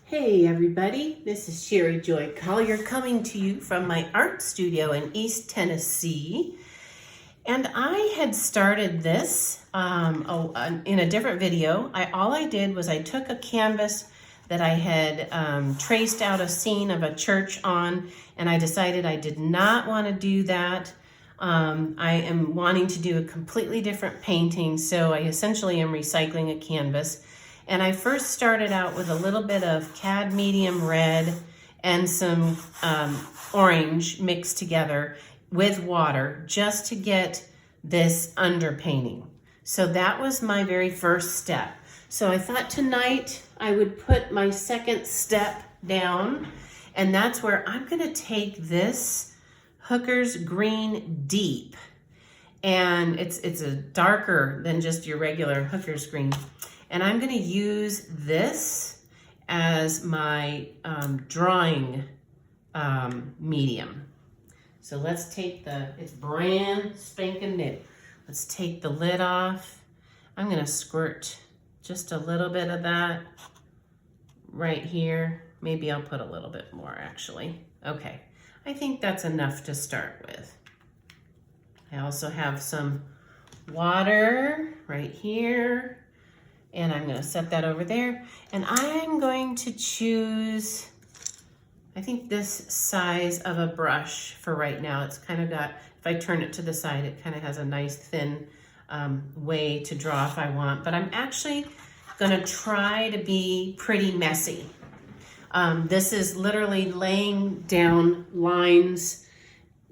Hey everybody, this is Sherry Joy Collier coming to you from my art studio in East Tennessee. And I had started this in a different video. All I did was I took a canvas that I had traced out a scene of a church on, and I decided I did not want to do that. I am wanting to do a completely different painting, so I essentially am recycling a canvas. And I first started out with a little bit of cad medium red and some orange mixed together with water just to get this underpainting. So that was my very first step. So I thought tonight I would put my second step down, and that's where I'm gonna take this Hooker's Green Deep. And it's a darker than just your regular Hooker's Green. And I'm gonna use this as my drawing medium. So let's take it's brand spanking new. Let's take the lid off. I'm gonna squirt just a little bit of that right here. Maybe I'll put a little bit more actually. Okay, I think that's enough to start with. I also have some water right here. And I'm gonna set that over there. And I'm going to choose, I think this size of a brush for right now. It's kind of got, if I turn it to the side, it kind of has a nice thin way to draw if I want. But I'm actually gonna try to be pretty messy. This is literally laying down lines,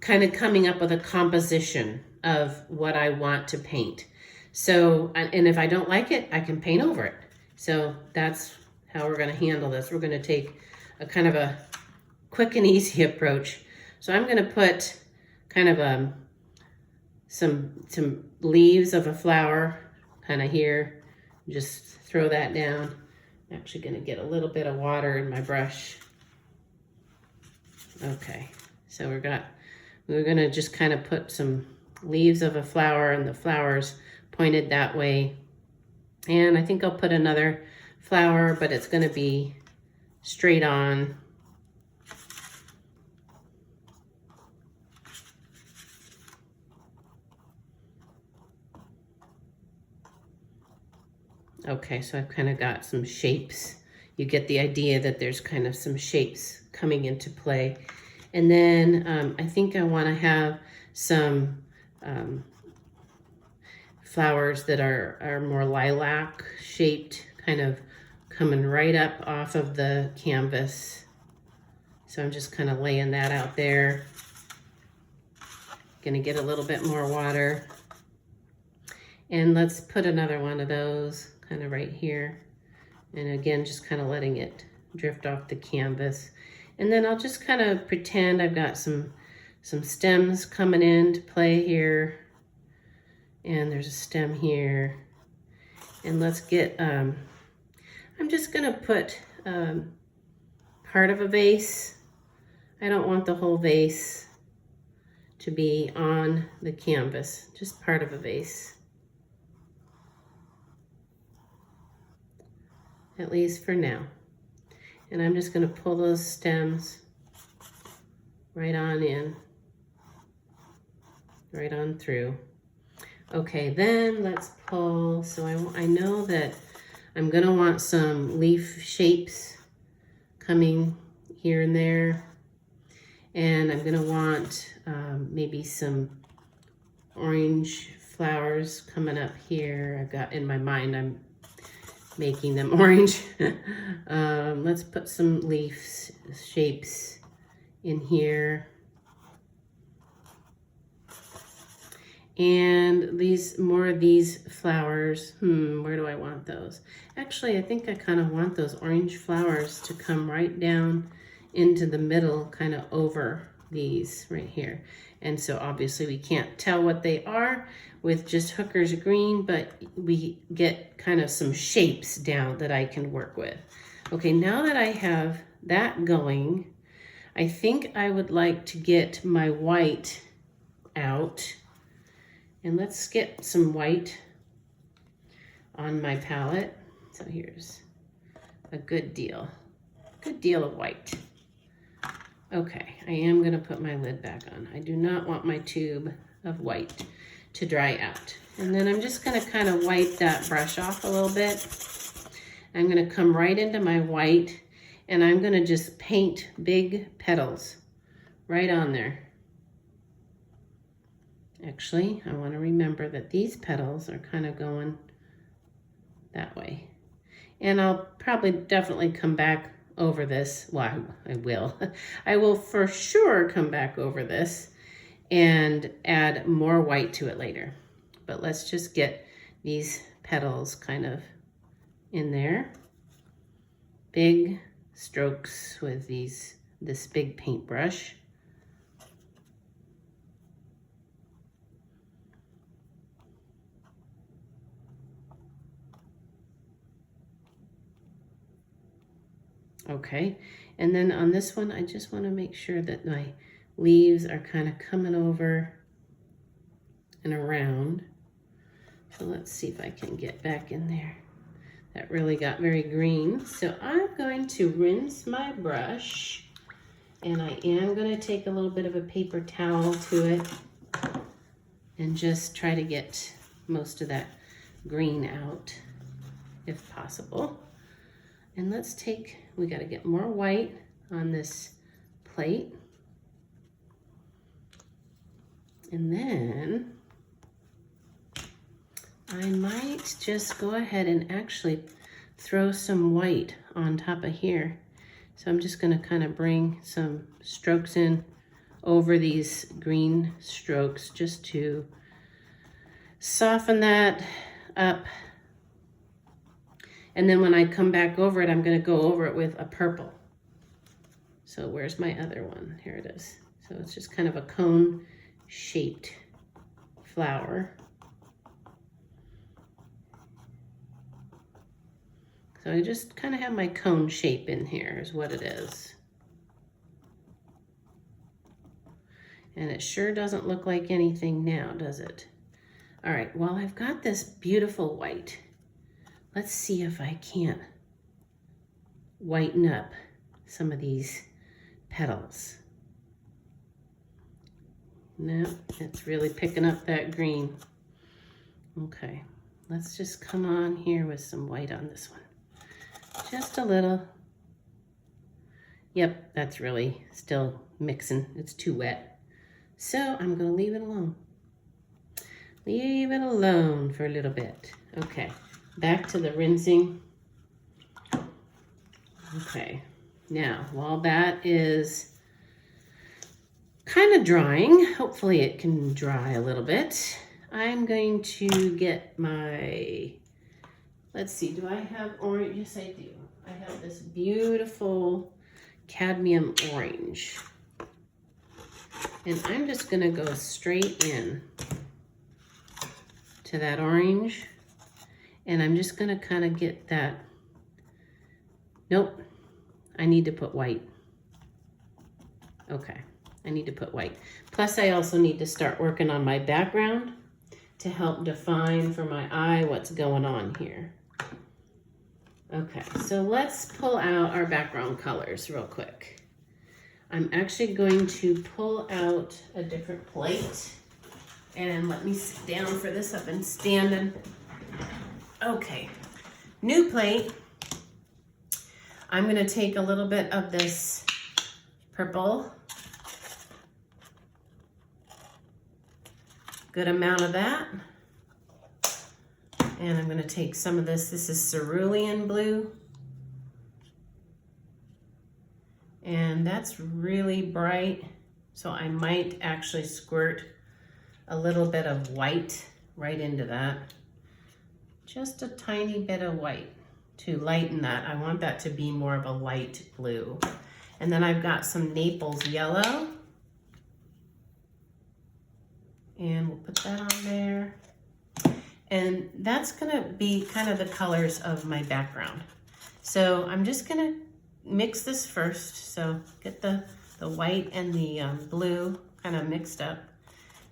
kind of coming up with a composition of what I want to paint. So, and if I don't like it, I can paint over it. So that's how we're gonna handle this. We're gonna take a kind of a quick and easy approach. So I'm gonna put kind of some leaves of a flower kind of here. Just throw that down. I'm actually gonna get a little bit of water in my brush. Okay, so we're gonna just kind of put some leaves of a flower, and the flowers pointed that way. And I think I'll put another flower, but it's gonna be straight on. Okay, so I've kind of got some shapes. You get the idea that there's kind of some shapes coming into play. And then I think I wanna have some flowers that are more lilac shaped, kind of coming right up off of the canvas. So I'm just kind of laying that out there. Gonna get a little bit more water. And let's put another one of those kind of right here. And again, just kind of letting it drift off the canvas. And then I'll just kind of pretend I've got some stems coming into play here. And there's a stem here. And let's get, I'm just gonna put part of a vase. I don't want the whole vase to be on the canvas, just part of a vase. At least for now. And I'm just gonna pull those stems right on in, right on through. Okay, then let's pull, so I know that I'm gonna want some leaf shapes coming here and there. And I'm gonna want maybe some orange flowers coming up here. I've got in my mind, I'm making them orange. Let's put some leaf shapes in here. And more of these flowers, where do I want those? Actually, I think I kind of want those orange flowers to come right down into the middle, kind of over these right here. And so obviously we can't tell what they are with just Hooker's Green, but we get kind of some shapes down that I can work with. Okay, now that I have that going, I think I would like to get my white out. And let's get some white on my palette. So here's a good deal. good deal of white. Okay, I am gonna put my lid back on. I do not want my tube of white to dry out. And then I'm just gonna kind of wipe that brush off a little bit. I'm gonna come right into my white and I'm gonna just paint big petals right on there. Actually, I wanna remember that these petals are kind of going that way. And I'll probably definitely come back over this. Well, I will. I will for sure come back over this and add more white to it later. But let's just get these petals kind of in there. Big strokes with this big paintbrush. Okay, and then on this one, I just want to make sure that my leaves are kind of coming over and around. So let's see if I can get back in there. That really got very green. So I'm going to rinse my brush, and I am going to take a little bit of a paper towel to it and just try to get most of that green out if possible. And let's take, we got to get more white on this plate. And then I might just go ahead and actually throw some white on top of here. So I'm just going to kind of bring some strokes in over these green strokes just to soften that up. And then when I come back over it, I'm going to go over it with a purple. So where's my other one? Here it is. So it's just kind of a cone-shaped flower. So I just kind of have my cone shape in here is what it is. And it sure doesn't look like anything now, does it? All right, well, I've got this beautiful white. Let's see if I can't whiten up some of these petals. No, it's really picking up that green. Okay, let's just come on here with some white on this one. Just a little. Yep, that's really still mixing. It's too wet. So I'm gonna leave it alone. Leave it alone for a little bit. Okay. Back to the rinsing. Okay, now while that is kind of drying, hopefully it can dry a little bit, I'm going to get my, let's see, do I have orange? Yes, I do. I have this beautiful cadmium orange. And I'm just gonna go straight in to that orange. And I'm just gonna kind of get that, nope, I need to put white. Okay, I need to put white. Plus I also need to start working on my background to help define for my eye what's going on here. Okay, so let's pull out our background colors real quick. I'm actually going to pull out a different plate. And let me sit down for this. I've been standing. Okay, new plate. I'm gonna take a little bit of this purple. Good amount of that. And I'm gonna take some of this. This is cerulean blue. And that's really bright. So I might actually squirt a little bit of white right into that. Just a tiny bit of white to lighten that. I want that to be more of a light blue. And then I've got some Naples yellow. And we'll put that on there. And that's gonna be kind of the colors of my background. So I'm just gonna mix this first. So get the white and the blue kind of mixed up.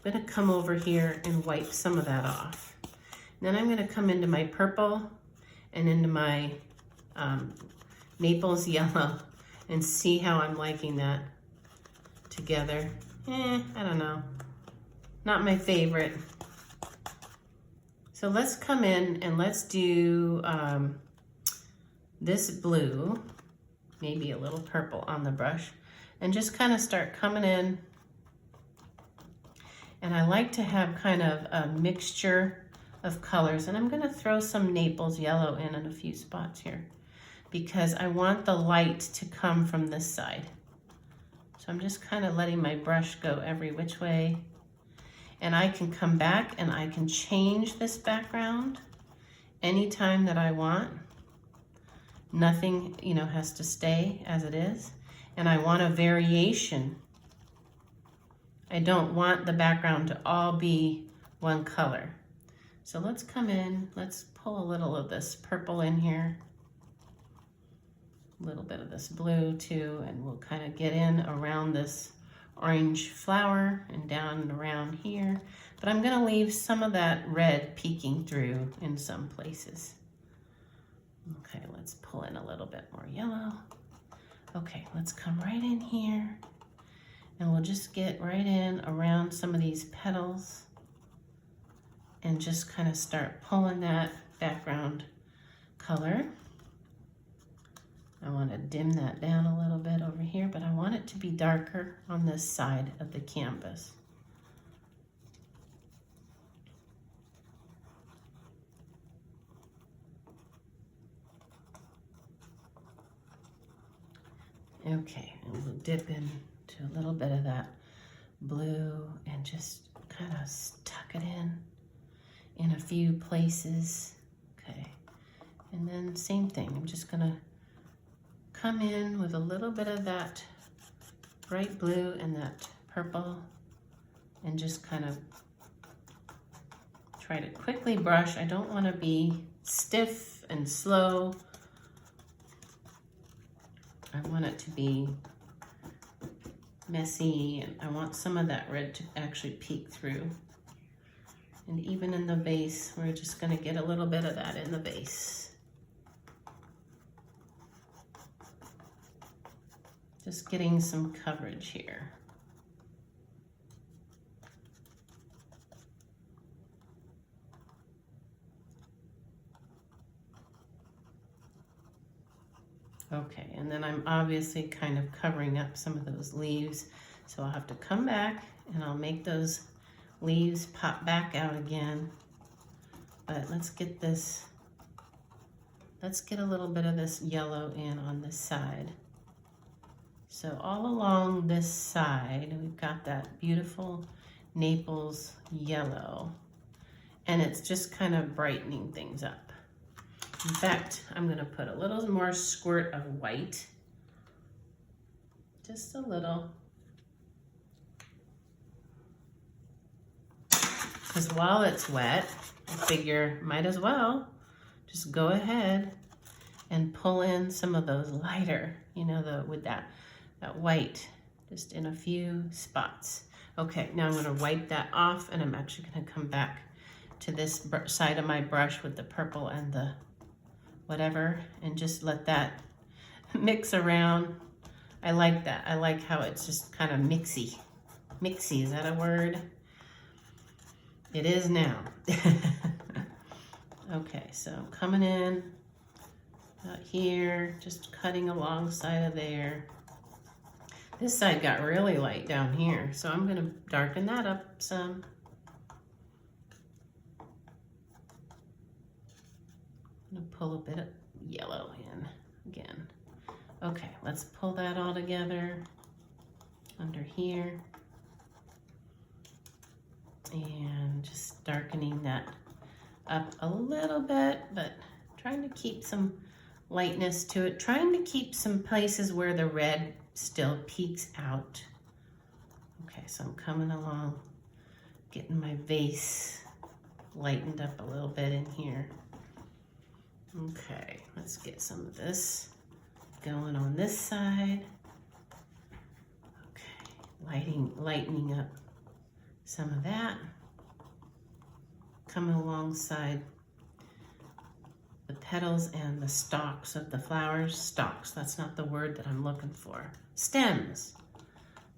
I'm gonna come over here and wipe some of that off. Then I'm gonna come into my purple and into my Naples yellow. and see how I'm liking that together. I don't know. Not my favorite. So let's come in and let's do this blue, maybe a little purple on the brush, and just kind of start coming in. And I like to have kind of a mixture of colors, and I'm gonna throw some Naples yellow in a few spots here because I want the light to come from this side. So I'm just kind of letting my brush go every which way. And I can come back and I can change this background anytime that I want. Nothing, you know, has to stay as it is. And I want a variation. I don't want the background to all be one color. So let's come in, let's pull a little of this purple in here. A little bit of this blue too, and we'll kind of get in around this orange flower and down and around here. But I'm gonna leave some of that red peeking through in some places. Okay, let's pull in a little bit more yellow. Okay, let's come right in here and we'll just get right in around some of these petals and just kind of start pulling that background color. I want to dim that down a little bit over here, but I want it to be darker on this side of the canvas. Okay, and we'll dip into a little bit of that blue and just kind of tuck it in a few places. Okay, and then same thing, I'm just gonna come in with a little bit of that bright blue and that purple and just kind of try to quickly brush. I don't want to be stiff and slow. I want it to be messy, and I want some of that red to actually peek through. And even in the vase, we're just going to get a little bit of that in the vase. Just getting some coverage here. Okay, and then I'm obviously kind of covering up some of those leaves, so I'll have to come back and I'll make those leaves pop back out again. But let's get this, let's get a little bit of this yellow in on this side. So all along this side, we've got that beautiful Naples yellow, and it's just kind of brightening things up. In fact, I'm gonna put a little more squirt of white, just a little. Because while it's wet, I figure might as well just go ahead and pull in some of those lighter, you know, with that white, just in a few spots. Okay, now I'm gonna wipe that off, and I'm actually gonna come back to this side of my brush with the purple and the whatever, and just let that mix around. I like that. I like how it's just kind of mixy. Mixy, is that a word? It is now. Okay, so I'm coming in out here, just cutting alongside of there. This side got really light down here, so I'm gonna darken that up some. I'm gonna pull a bit of yellow in again. Okay, let's pull that all together under here. And just darkening that up a little bit, but trying to keep some lightness to it. Trying to keep some places where the red still peeks out. Okay, so I'm coming along, getting my vase lightened up a little bit in here. Okay, let's get some of this going on this side. Okay, lightening up some of that. Coming alongside the petals and the stalks of the flowers. Stalks, that's not the word that I'm looking for. Stems.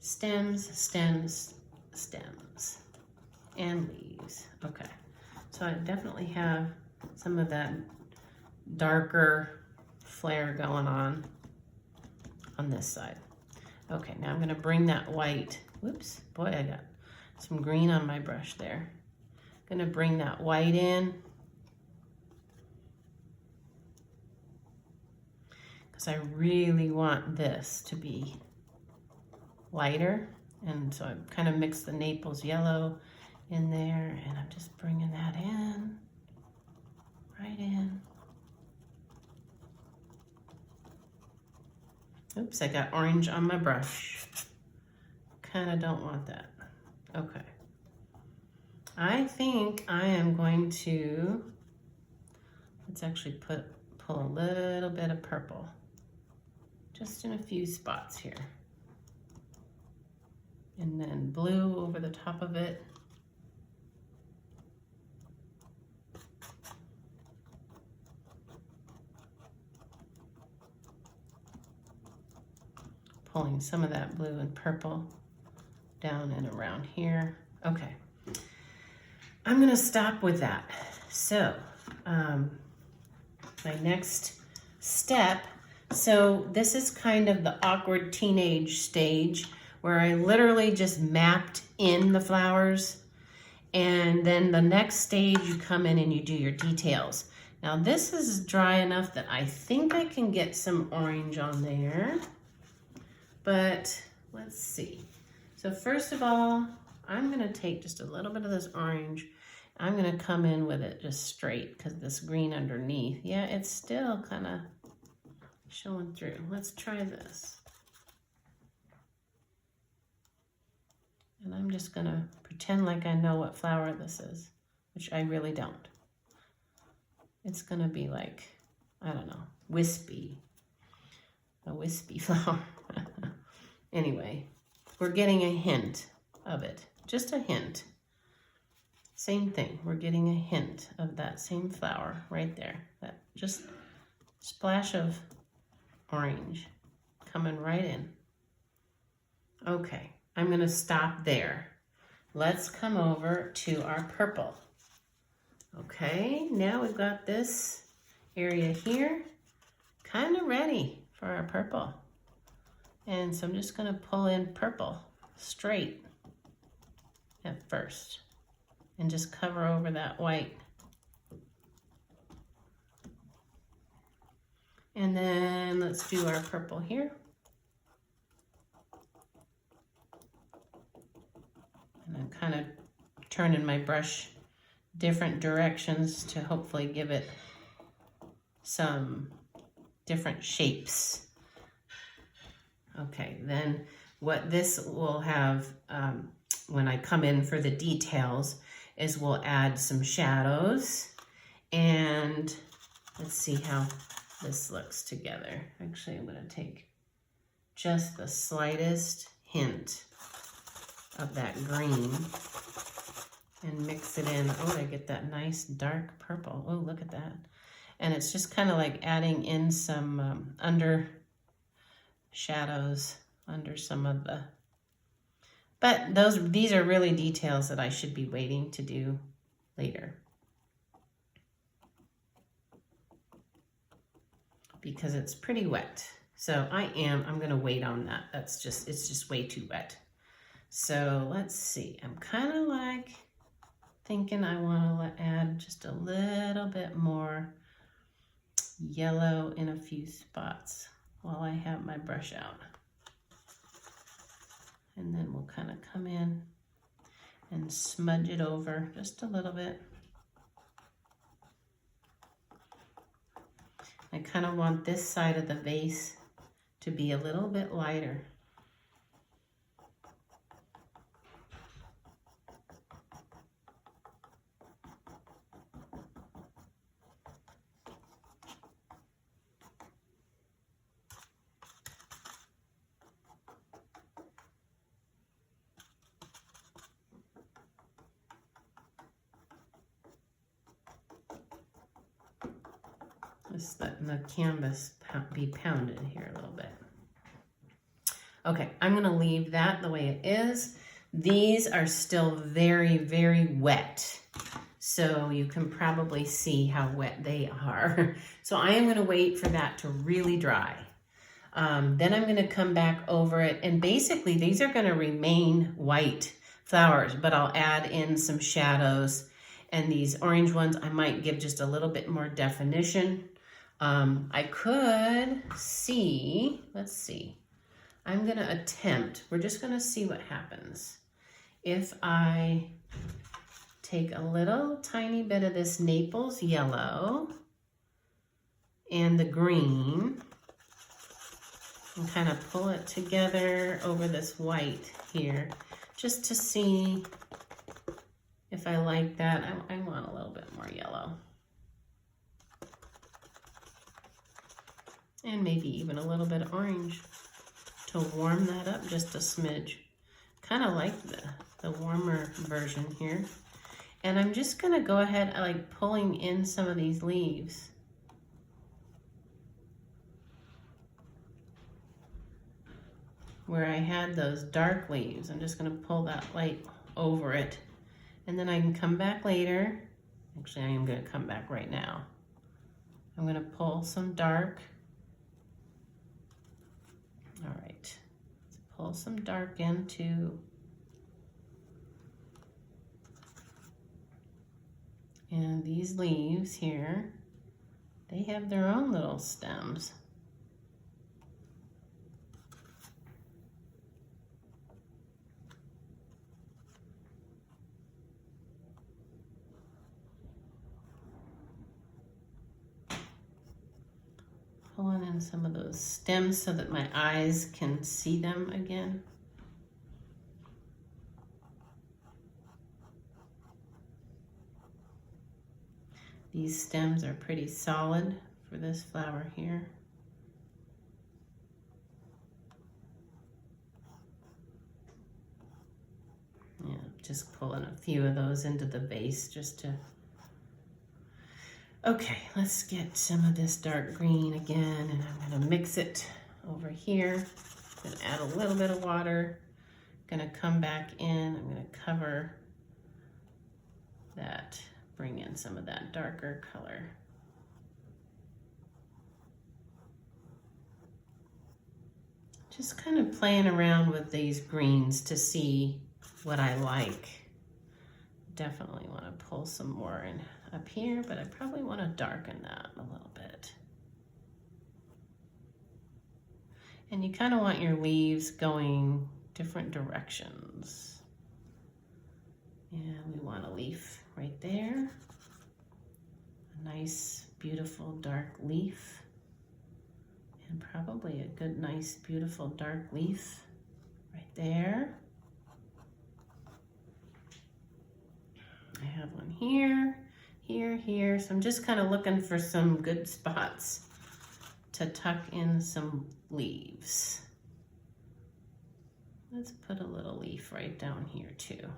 Stems, stems, stems. And leaves. Okay. So I definitely have some of that darker flare going on this side. Okay, now I'm going to bring that white. Whoops, boy, I got some green on my brush there. Going to bring that white in because I really want this to be lighter. And so I've kind of mixed the Naples yellow in there, and I'm just bringing that in, right in. Oops, I got orange on my brush. Kind of don't want that. Okay. I think I am going to, let's actually pull a little bit of purple, just in a few spots here. And then blue over the top of it. Pulling some of that blue and purple down and around here. Okay, I'm gonna stop with that. So my next step, so this is kind of the awkward teenage stage where I literally just mapped in the flowers, and then the next stage you come in and you do your details. Now this is dry enough that I think I can get some orange on there. But let's see. So first of all, I'm gonna take just a little bit of this orange. I'm gonna come in with it just straight because this green underneath, yeah, it's still kind of showing through. Let's try this. And I'm just gonna pretend like I know what flower this is, which I really don't. It's gonna be like, I don't know, wispy, a wispy flower. Anyway, we're getting a hint of it, just a hint. Same thing, we're getting a hint of that same flower right there. That just splash of orange coming right in. Okay, I'm gonna stop there. Let's come over to our purple. Okay, now we've got this area here kind of ready for our purple. And so I'm just gonna pull in purple straight at first and just cover over that white. And then let's do our purple here. And I'm kind of turning my brush different directions to hopefully give it some different shapes. Okay, then what this will have when I come in for the details is we'll add some shadows, and let's see how this looks together. Actually, I'm going to take just the slightest hint of that green and mix it in. Oh, I get that nice dark purple. Oh, look at that. And it's just kind of like adding in some under shadows under some of the, but these are really details that I should be waiting to do later because it's pretty wet. So I'm gonna wait on that. It's just way too wet. So let's see, I'm kind of like thinking I want to add just a little bit more yellow in a few spots while I have my brush out. And then we'll kind of come in and smudge it over just a little bit. I kind of want this side of the vase to be a little bit lighter. Just letting the canvas be pounded here a little bit. Okay, I'm gonna leave that the way it is. These are still very, very wet. So you can probably see how wet they are. So I am gonna wait for that to really dry. Then I'm gonna come back over it, and basically these are gonna remain white flowers, but I'll add in some shadows, and these orange ones I might give just a little bit more definition. I could see, let's see, I'm gonna attempt, we're just gonna see what happens. If I take a little tiny bit of this Naples yellow and the green and kind of pull it together over this white here, just to see if I like that. I want a little bit more yellow. And maybe even a little bit of orange to warm that up just a smidge. Kind of like the warmer version here. And I'm just gonna go ahead, I like pulling in some of these leaves. Where I had those dark leaves, I'm just gonna pull that light over it. And then I can come back later. Actually, I am gonna come back right now. I'm gonna pull some dark. All right, let's pull some dark in too. And these leaves here, they have their own little stems. Pulling in some of those stems so that my eyes can see them again. These stems are pretty solid for this flower here. Yeah, just pulling a few of those into the vase just to... Okay, let's get some of this dark green again, and I'm gonna mix it over here. I'm gonna add a little bit of water. Gonna come back in, I'm gonna cover that. Bring in some of that darker color. Just kind of playing around with these greens to see what I like. Definitely want to pull some more in up here, but I probably want to darken that a little bit. And you kind of want your leaves going different directions. And we want a leaf right there. A nice, beautiful, dark leaf. And probably a good, nice, beautiful, dark leaf right there. I have one here, here, here. So I'm just kind of looking for some good spots to tuck in some leaves. Let's put a little leaf right down here too.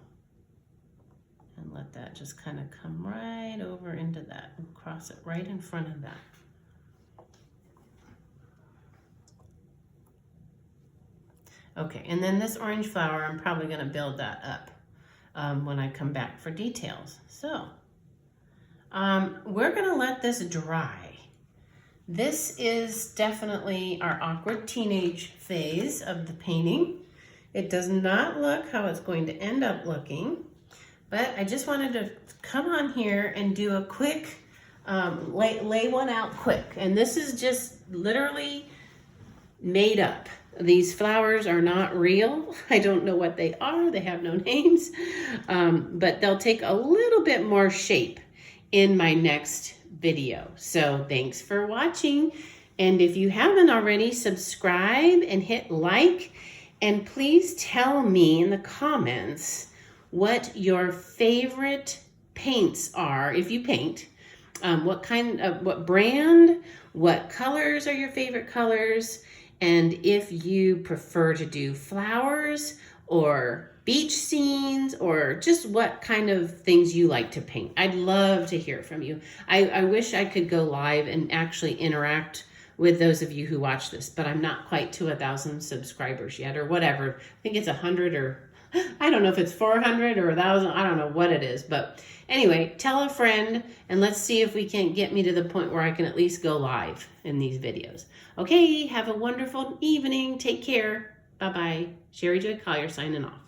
And let that just kind of come right over into that and cross it right in front of that. Okay, and then this orange flower, I'm probably gonna build that up when I come back for details. So, we're gonna let this dry. This is definitely our awkward teenage phase of the painting. It does not look how it's going to end up looking. But I just wanted to come on here and do a quick, lay one out quick. And this is just literally made up. These flowers are not real. I don't know what they are. They have no names. But they'll take a little bit more shape in my next video. So thanks for watching. And if you haven't already, subscribe and hit like. And please tell me in the comments what your favorite paints are, if you paint, what kind of, what brand, what colors are your favorite colors, and if you prefer to do flowers or beach scenes or just what kind of things you like to paint. I'd love to hear from you. I wish I could go live and actually interact with those of you who watch this, but I'm not quite to 1,000 subscribers yet or whatever. I think it's 100 or I don't know if it's 400 or 1,000. I don't know what it is, but anyway, tell a friend and let's see if we can get me to the point where I can at least go live in these videos. Okay, have a wonderful evening. Take care. Bye-bye. Sherry Joy Collier signing off.